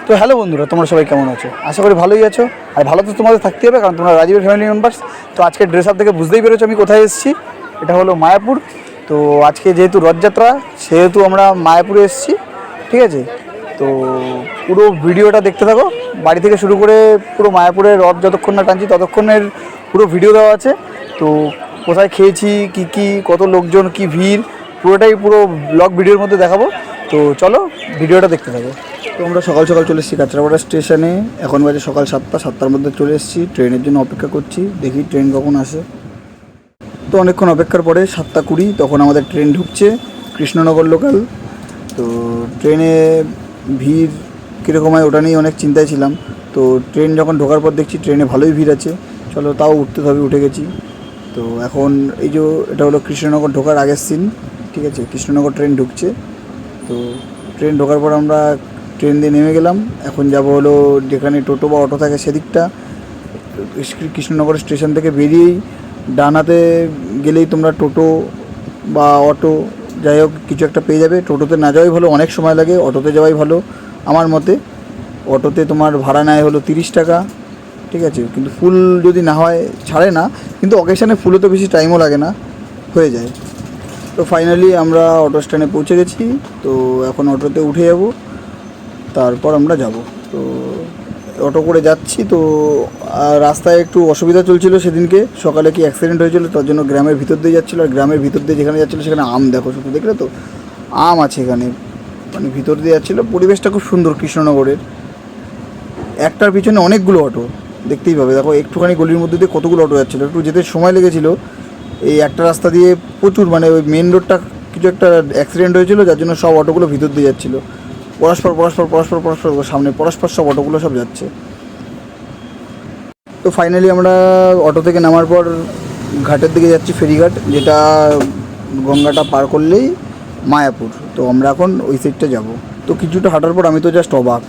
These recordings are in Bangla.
তো হ্যালো বন্ধুরা, তোমরা সবাই কেমন আছো? আশা করি ভালোই আছো। আর ভালো তো তোমাদের থাকতে হবে, কারণ তোমরা রাজীবের ফ্যামিলি মেম্বার্স। তো আজকে ড্রেস আপ থেকে বুঝতেই পেরেছো আমি কোথায় এসেছি। এটা হলো মায়াপুর। তো আজকে যেহেতু রথযাত্রা, সেহেতু আমরা মায়াপুরে এসেছি। ঠিক আছে, তো পুরো ভিডিওটা দেখতে থাকো, বাড়ি থেকে শুরু করে পুরো মায়াপুরের রথ যতক্ষণ না টানছি ততক্ষণের পুরো ভিডিও দেওয়া আছে। তো কোথায় খেয়েছি, কি কত লোকজন, কি ভিড়, পুরোটাই পুরো ব্লগ ভিডিওর মধ্যে দেখাবো। তো চলো ভিডিওটা দেখতে থাকো। তো আমরা সকাল সকাল চলে এসেছি কাঁচরাপাড়া স্টেশনে। এখন বাজে সকাল 7টার মধ্যে চলে এসেছি। ট্রেনের জন্য অপেক্ষা করছি, দেখি ট্রেন কখন আসে। তো অনেকক্ষণ অপেক্ষার পরে 7:20 তখন আমাদের ট্রেন ঢুকছে, কৃষ্ণনগর লোকাল। তো ট্রেনে ভিড় কীরকম হয় ওটা নিয়ে অনেক চিন্তায় ছিলাম। তো ট্রেন যখন ঢোকার পর দেখছি ট্রেনে ভালোই ভিড় আছে, চলো তাও উঠতে হবে, উঠে গেছি। তো এখন এই যে এটা হলো কৃষ্ণনগর ঢোকার আগের সিন। ঠিক আছে, কৃষ্ণনগর ট্রেন ঢুকছে। তো ট্রেন ঢোকার পর আমরা ট্রেন দিয়ে নেমে গেলাম। এখন যাব হলো যেখানে টোটো বা অটো থাকে সেদিকটা। কৃষ্ণনগর স্টেশন থেকে বেরিয়েই ডান হাতে গেলেই তোমরা টোটো বা অটো যাই হোক কিছু একটা পেয়ে যাবে। টোটোতে না যাওয়াই ভালো, অনেক সময় লাগে। অটোতে যাওয়াই ভালো আমার মতে। অটোতে তোমার ভাড়া নেয় হলো 30 টাকা। ঠিক আছে, কিন্তু ফুল যদি না হয় ছাড়ে না, কিন্তু অকেশানে ফুলও তো বেশি টাইমও লাগে না, হয়ে যায়। তো ফাইনালি আমরা অটো স্ট্যান্ডে পৌঁছে গেছি। তো এখন অটোতে উঠে যাব, তারপর আমরা যাব। তো অটো করে যাচ্ছি। তো রাস্তায় একটু অসুবিধা চলছিল সেদিনকে সকালে, কি অ্যাক্সিডেন্ট হয়েছিল, তার জন্য গ্রামের ভিতর দিয়ে যাচ্ছিলো। আর গ্রামের ভিতর দিয়ে যেখানে যাচ্ছিলো সেখানে আম দেখো, শুধু দেখলে তো আম আছে এখানে, মানে ভিতর দিয়ে যাচ্ছিলো। পরিবেশটা খুব সুন্দর কৃষ্ণনগরের। একটার পিছনে অনেকগুলো অটো দেখতেই পাবে। দেখো একটুখানি গলির মধ্যে দিয়ে কতগুলো অটো যাচ্ছিলো, একটু যেতে সময় লেগেছিলো। এই একটা রাস্তা দিয়ে প্রচুর, মানে ওই মেন রোডটা কিছু একটা অ্যাক্সিডেন্ট হয়েছিল, যার জন্য সব অটোগুলো ভিতর দিয়ে যাচ্ছিলো। পরস্পর সামনে পরস্পর সব অটোগুলো সব যাচ্ছে। তো ফাইনালি আমরা অটো থেকে নামার পর ঘাটের দিকে যাচ্ছি, ফেরিঘাট, যেটা গঙ্গাটা পার করলেই মায়াপুর। তো আমরা এখন ওই সাইডটা যাব। তো কিছুটা হাঁটার পর আমি তো জাস্ট অবাক,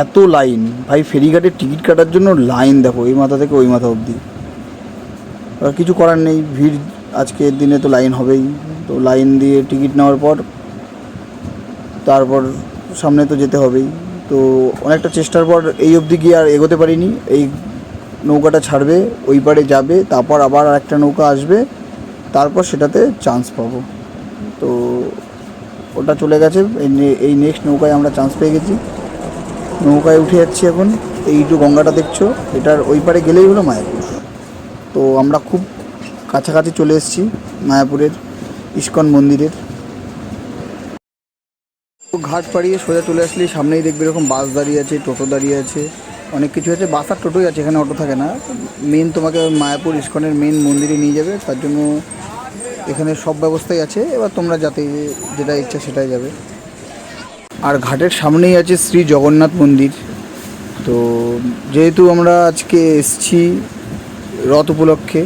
এত লাইন ভাই! ফেরিঘাটের টিকিট কাটার জন্য লাইন দেখো, এই মাথা থেকে ওই মাথা অবধি। আর কিছু করার নেই, ভিড় আজকের দিনে তো লাইন হবেই। তো লাইন দিয়ে টিকিট নেওয়ার পর তারপর সামনে তো যেতে হবেই। তো অনেকটা চেষ্টার পর এই অবধি গিয়ে আর এগোতে পারিনি। এই নৌকাটা ছাড়বে, ওই পারে যাবে, তারপর আবার আরেকটা নৌকা আসবে, তারপর সেটাতে চান্স পাবো। তো ওটা চলে গেছে, এই নেক্সট নৌকায় আমরা চান্স পেয়ে গেছি। নৌকায় উঠে যাচ্ছি এখন। এই যে গঙ্গাটা দেখছো, এটার ওই পারে গেলেই হলো মায়াপুর। তো আমরা খুব কাছাকাছি চলে এসেছি মায়াপুরের ইস্কন মন্দিরের। ঘাট পাড়িয়ে সোজা চলে আসলে সামনেই দেখবে এরকম বাস দাঁড়িয়ে আছে, টোটো দাঁড়িয়ে আছে, অনেক কিছু আছে। বাস আর টোটোই আছে, এখানে অটো থাকে না। মেন তোমাকে মায়াপুর ইস্কনের মেন মন্দিরে নিয়ে যাবে, তার জন্য এখানে সব ব্যবস্থাই আছে। এবার তোমরা যাতে যেটা ইচ্ছা সেটাই যাবে। আর ঘাটের সামনেই আছে শ্রী জগন্নাথ মন্দির। তো যেহেতু আমরা আজকে এসছি রথ উপলক্ষে,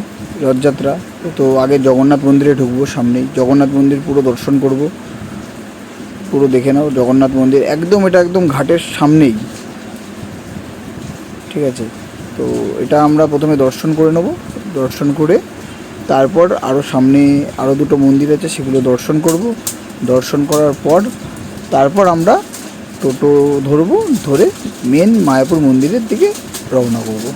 রথযাত্রা, তো আগে জগন্নাথ মন্দিরে ঢুকবো। সামনেই জগন্নাথ মন্দির পুরো দর্শন করব, পুরো দেখে নাও জগন্নাথ মন্দির একদম, এটা একদম ঘাটের সামনেই। ঠিক আছে, তো এটা আমরা প্রথমে দর্শন করে নেব। দর্শন করে তারপর আরও সামনে আরও দুটো মন্দির আছে, সেগুলো দর্শন করব। দর্শন করার পর তারপর আমরা টোটো ধরবো, ধরে মেন মায়াপুর মন্দিরের দিকে রওনা করব।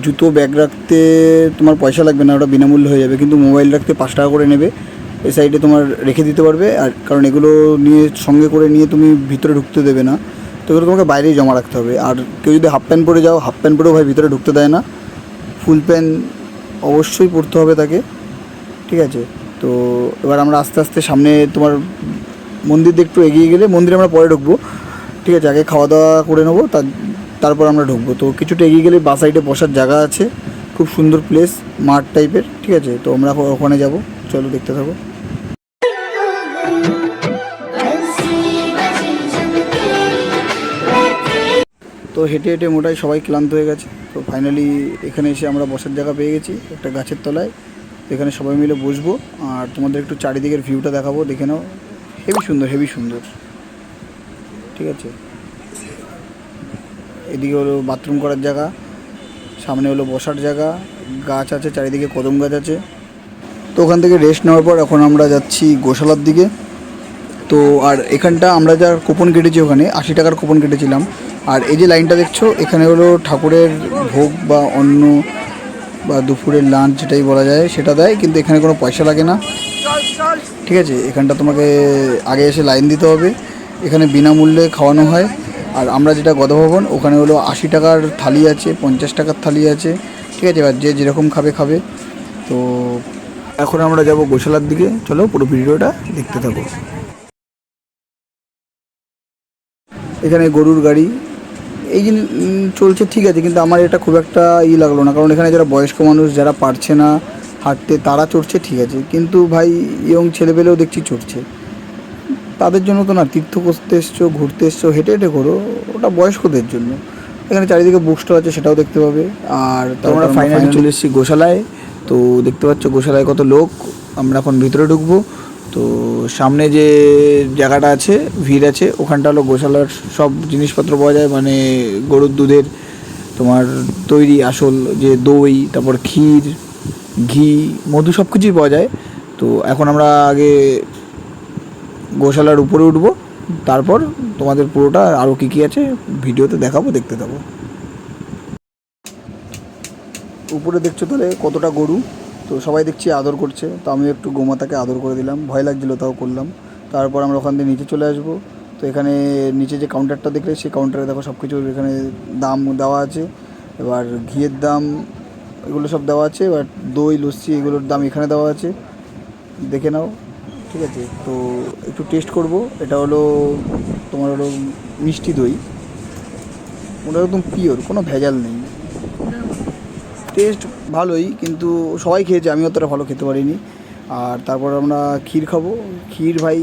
জুতো ব্যাগ রাখতে তোমার পয়সা লাগবে না, ওটা বিনামূল্যে হয়ে যাবে, কিন্তু মোবাইল রাখতে 5 টাকা করে নেবে। এই সাইডে তোমার রেখে দিতে পারবে, আর কারণ এগুলো নিয়ে সঙ্গে করে নিয়ে তুমি ভিতরে ঢুকতে দেবে না, তো এগুলো তোমাকে বাইরেই জমা রাখতে হবে। আর কেউ যদি হাফ প্যান্ট পরে যাও, হাফ প্যান্ট পরেও ভাই ভিতরে ঢুকতে দেয় না, ফুল প্যান্ট অবশ্যই পরতে হবে তাকে, ঠিক আছে। তো এবার আমরা আস্তে আস্তে সামনে তোমার মন্দির দিয়ে একটু এগিয়ে গেলে, মন্দিরে আমরা পরে ঢুকবো, ঠিক আছে, আগে খাওয়া দাওয়া করে নেবো, তারপর আমরা ঢুকবো। তো কিছুটা এগিয়ে গেলে বাঁ সাইডে বসার জায়গা আছে, খুব সুন্দর প্লেস, মাঠ টাইপের, ঠিক আছে। তো আমরা ওখানে যাব, চলো দেখতে থাকো। তো হেঁটে হেঁটে মোটাই সবাই ক্লান্ত হয়ে গেছে, তো ফাইনালি এখানে এসে আমরা বসার জায়গা পেয়ে গেছি একটা গাছের তলায়। তো এখানে সবাই মিলে বসবো, আর তোমাদের একটু চারিদিকের ভিউটা দেখাবো, দেখে নাও, হেভি সুন্দর হেভি সুন্দর, ঠিক আছে। এদিকে হলো বাথরুম করার জায়গা, সামনে হলো বসার জায়গা, গাছ আছে চারিদিকে, কদম গাছ আছে। তো ওখান থেকে রেস্ট নেওয়ার পর এখন আমরা যাচ্ছি গোশালার দিকে। তো আর এখানটা আমরা যার কুপন কেটেছি, ওখানে 80 টাকার কুপন কেটেছিলাম। আর এই যে লাইনটা দেখছো, এখানে হলো ঠাকুরের ভোগ বা অন্ন বা দুপুরের লাঞ্চ যেটাই বলা যায় সেটা দেয়, কিন্তু এখানে কোনো পয়সা লাগে না, ঠিক আছে। এখানটা তোমাকে আগে এসে লাইন দিতে হবে, এখানে বিনামূল্যে খাওয়ানো হয়। আর আমরা যেটা গদভবন, ওখানে হলো 80 টাকার থালি আছে, 50 টাকার থালি আছে, ঠিক আছে। এবার যে যেরকম খাবে খাবে। তো এখন আমরা যাব গোশালার দিকে, চলো পুরো ভিডিওটা দেখতে থাকো। এখানে গরুর গাড়ি এই যে চলছে, ঠিক আছে, কিন্তু আমার এটা খুব একটা লাগলো না, কারণ এখানে যারা বয়স্ক মানুষ, যারা পারছে না হাঁটতে, তারা চড়ছে, ঠিক আছে, কিন্তু ভাই ইয়ং ছেলেপেলেও দেখছি চড়ছে, তাদের জন্য তো না। তীর্থ করতে এসছো, ঘুরতে এসছো, হেঁটে হেঁটে করো, ওটা বয়স্কদের জন্য। এখানে চারিদিকে বুক স্টল আছে, সেটাও দেখতে পাবে। আর আমরা ফাইনালি চলে এসেছি গোশালায়। তো দেখতে পাচ্ছ গোশালায় কত লোক, আমরা এখন ভিতরে ঢুকবো। তো সামনে যে জায়গাটা আছে, ভিড় আছে, ওখানটা হলো গোশালার সব জিনিসপত্র পাওয়া যায়, মানে গরুর দুধের তোমার তৈরি আসল যে দই, তারপর ক্ষীর, ঘি, মধু, সব কিছুই পাওয়া যায়। তো এখন আমরা আগে গোশালার উপরে উঠবো, তারপর তোমাদের পুরোটা আরও কী কী আছে ভিডিওতে দেখাবো, দেখতে থাকো। উপরে দেখছো তাহলে কতটা গরু, তো সবাই দেখছি আদর করছে, তো আমি একটু গোমাতাকে আদর করে দিলাম, ভয় লাগছিলো তাও করলাম। তারপর আমরা ওখান থেকে নিচে চলে আসবো। তো এখানে নিচে যে কাউন্টারটা দেখলে, সেই কাউন্টারে দেখো সব কিছু এখানে দাম দেওয়া আছে। এবার ঘিয়ের দাম এগুলো সব দেওয়া আছে, এবার দই লস্যি এগুলোর দাম এখানে দেওয়া আছে, দেখে নাও, ঠিক আছে। তো একটু টেস্ট করব। এটা হলো তোমার হলো মিষ্টি দই, ওটা একদম পিওর, কোনো ভেজাল নেই, টেস্ট ভালোই, কিন্তু সবাই খেয়েছে, আমি অতটা ভালো খেতে পারিনি। আর তারপর আমরা ক্ষীর খাবো, ক্ষীর ভাই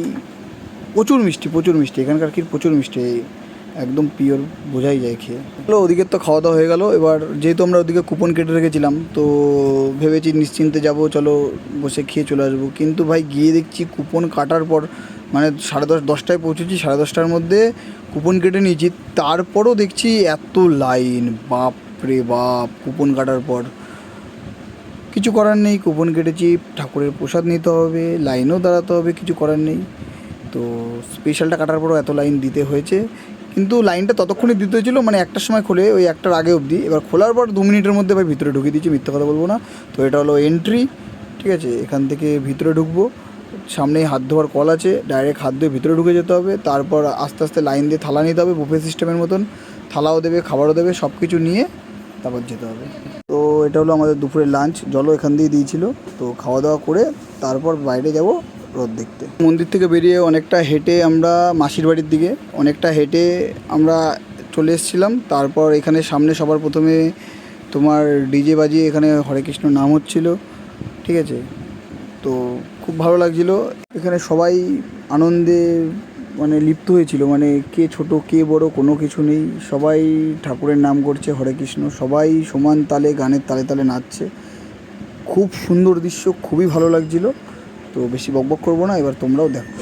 প্রচুর মিষ্টি, প্রচুর মিষ্টি, এখানকার ক্ষীর প্রচুর মিষ্টি, একদম পিওর, বোঝাই যায় খেয়ে। ওদিকের তো খাওয়া দাওয়া হয়ে গেল। এবার যেহেতু আমরা ওদিকে কুপন কেটে রেখেছিলাম, তো ভেবেছি নিশ্চিন্তে যাব, চলো বসে খেয়ে চলে আসবো, কিন্তু ভাই গিয়ে দেখছি কুপন কাটার পর, মানে 10:30 পৌঁছেছি, 10:30টার মধ্যে কুপন কেটে নিয়েছি, তারপরও দেখছি এত লাইন, বাপ রে বাপ। কুপন কাটার পর কিছু করার নেই, কুপন কেটেছি, ঠাকুরের প্রসাদ নিতে হবে, লাইনেও দাঁড়াতে হবে, কিছু করার নেই। তো স্পেশালটা কাটার পরও এত লাইন দিতে হয়েছে, কিন্তু লাইনটা ততক্ষণই দিতে হয়েছিলো, মানে 1টার সময় খোলে, ওই 1টার আগে অবধি। এবার খোলার পর 2 মিনিটের মধ্যে ভাই ভিতরে ঢুকিয়ে দিচ্ছি, মিথ্যা কথা বলবো না। তো এটা হলো এন্ট্রি, ঠিক আছে। এখান থেকে ভিতরে ঢুকবো, সামনেই হাত ধোয়ার কল আছে, ডাইরেক্ট হাত ধুয়ে ভিতরে ঢুকে যেতে হবে। তারপর আস্তে আস্তে লাইন দিয়ে থালা নিতে হবে, বুফে সিস্টেমের মতন, থালাও দেবে, খাবারও দেবে, সব কিছু নিয়ে তারপর যেতে হবে। তো এটা হলো আমাদের দুপুরের লাঞ্চ, জলও এখান দিয়ে দিয়েছিল। তো খাওয়া দাওয়া করে তারপর বাইরে যাব রথ দেখতে। মন্দির থেকে বেরিয়ে অনেকটা হেঁটে আমরা মাসির বাড়ির দিকে, অনেকটা হেঁটে আমরা চলে এসেছিলাম। তারপর এখানে সামনে সবার প্রথমে তোমার ডিজে বাজিয়ে এখানে হরে কৃষ্ণ নাম হচ্ছিল, ঠিক আছে। তো খুব ভালো লাগছিলো, এখানে সবাই আনন্দে মানে লিপ্ত হয়েছিল, মানে কে ছোট কে বড় কোনো কিছু নেই, সবাই ঠাকুরের নাম করছে, হরে কৃষ্ণ, সবাই সমান তালে গানের তালে তালে নাচছে। খুব সুন্দর দৃশ্য, খুবই ভালো লাগছিল। তো বেশি বকবক করবো না, এবার তোমরাও দেখো।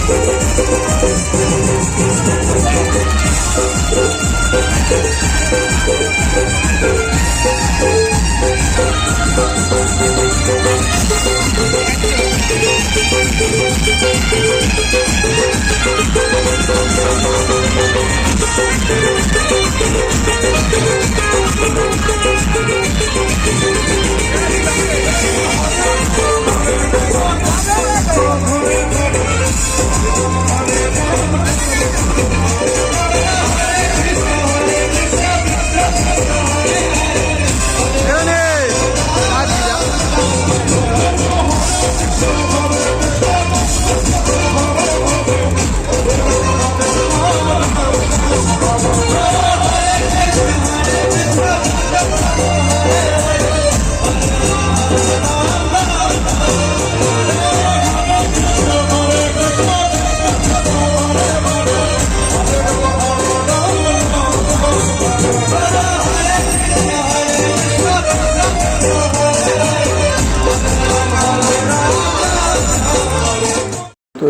তো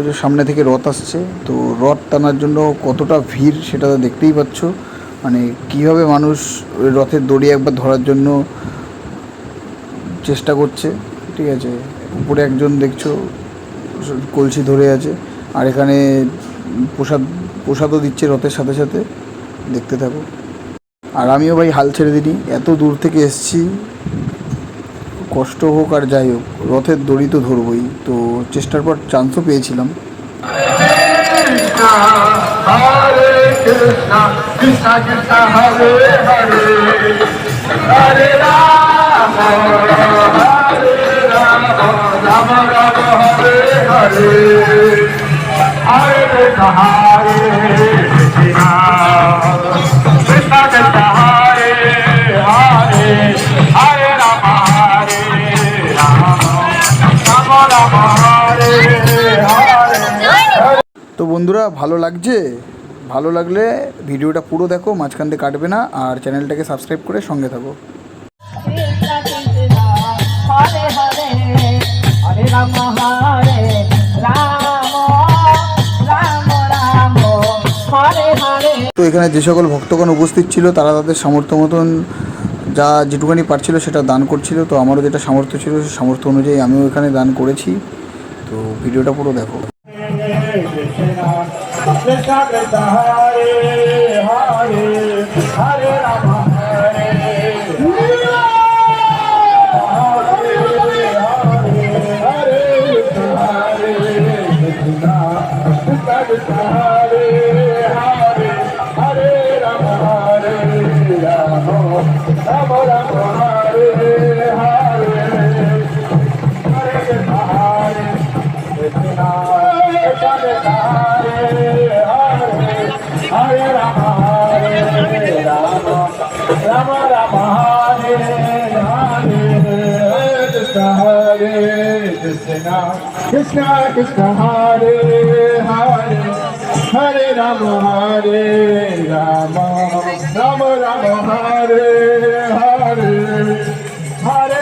যে সামনে থেকে রথ আসছে, তো রথ টানার জন্য কতটা ভিড় সেটা তো দেখতেই পাচ্ছ। মানে কীভাবে মানুষ ওই রথের দড়ি একবার ধরার জন্য চেষ্টা করছে, ঠিক আছে। উপরে একজন দেখছো কলসি ধরে আছে, আর এখানে প্রসাদও দিচ্ছে রথের সাথে সাথে, দেখতে থাকো। আর আমিও ভাই হাল ছেড়ে দিইনি, এত দূর থেকে এসছি, কষ্ট হোক আর যাই হোক রথের দড়ি তো ধরবই। তো চেষ্টার পর চান্সও পেয়েছিলাম। হরে কৃষ্ণ কৃষ্ণ কৃষ্ণ হরে হরে হরে রাম রাম রাম হরে হরে হরে কৃষ্ণ হরে কৃষ্ণ কৃষ্ণ কৃষ্ণ হরে হরে হরে রাম রাম রাম হরে হরে। তো বন্ধুরা, ভালো লাগছে? ভালো লাগলে ভিডিওটা পুরো দেখো, মাঝখান দিয়ে কাটবে না, আর চ্যানেলটাকে সাবস্ক্রাইব করে সঙ্গে থাকো। তো এখানে যে সকল ভক্তগণ উপস্থিত ছিল তারা তাদের সামর্থ্য মতন যা যেটুখানি পারছিল সেটা দান করছিল। তো আমারও যেটা সামর্থ্য ছিল সেই সামর্থ্য অনুযায়ী আমিও এখানে দান করেছি। তো ভিডিওটা পুরো দেখো। Krishna Krishna Hare Hare Hare Rama Hare Rama Rama Hare Hare Krishna Hare Krishna Krishna Krishna Hare Hare Hare Rama Hare Rama Rama Rama Hare Hare Hare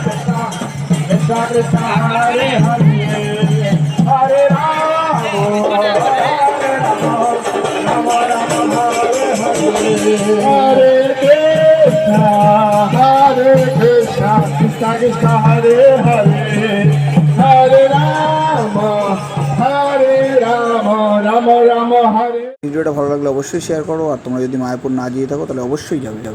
Krishna Krishna Krishna Hare Hare Hare Rama Rama Rama Hare Krishna Krishna Krishna Hare Hare Hare Rama Rama Rama Hare। ভিডিওটা ভালো লাগলে অবশ্যই শেয়ার করো, আর তোমরা যদি মায়াপুর না যেয়ে থাকো তাহলে অবশ্যই যাবে।